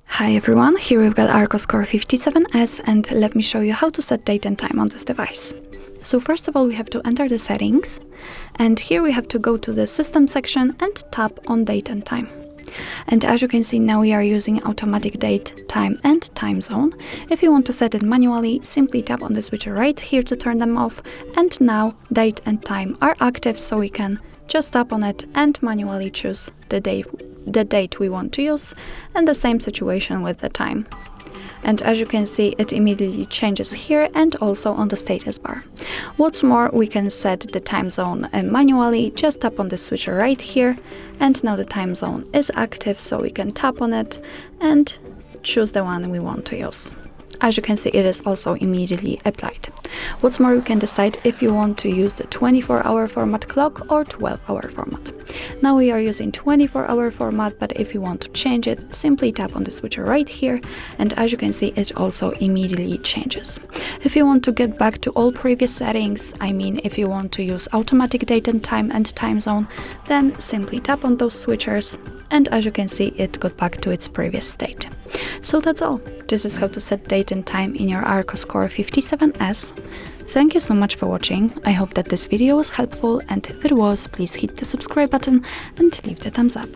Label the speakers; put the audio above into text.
Speaker 1: Hi everyone, here we've got ARCHOS Core 57S, and let me show you how to set date and time on this device. So first of all, we have to enter the settings, and here we have to go to the system section and tap on date and time. And as you can see, now we are using automatic date, time and time zone. If you want to set it manually, simply tap on the switcher right here to turn them off, and now date and time are active, so we can just tap on it and manually choose the date we want to use, and the same situation with the time. And as you can see, it immediately changes here and also on the status bar. What's more, we can set the time zone manually. Just tap on the switcher right here, and now the time zone is active, so we can tap on it and choose the one we want to use. As you can see, it is also immediately applied. What's more, you can decide if you want to use the 24-hour format clock or 12-hour format. Now we are using 24-hour format, but if you want to change it, simply tap on the switcher right here, and as you can see, it also immediately changes. If you want to get back to all previous settings, I mean if you want to use automatic date and time zone, then simply tap on those switchers, and as you can see, it got back to its previous state. So that's all. This is how to set date and time in your ARCHOS Core 57S. Thank you so much for watching. I hope that this video was helpful, and if it was, please hit the subscribe button and leave the thumbs up.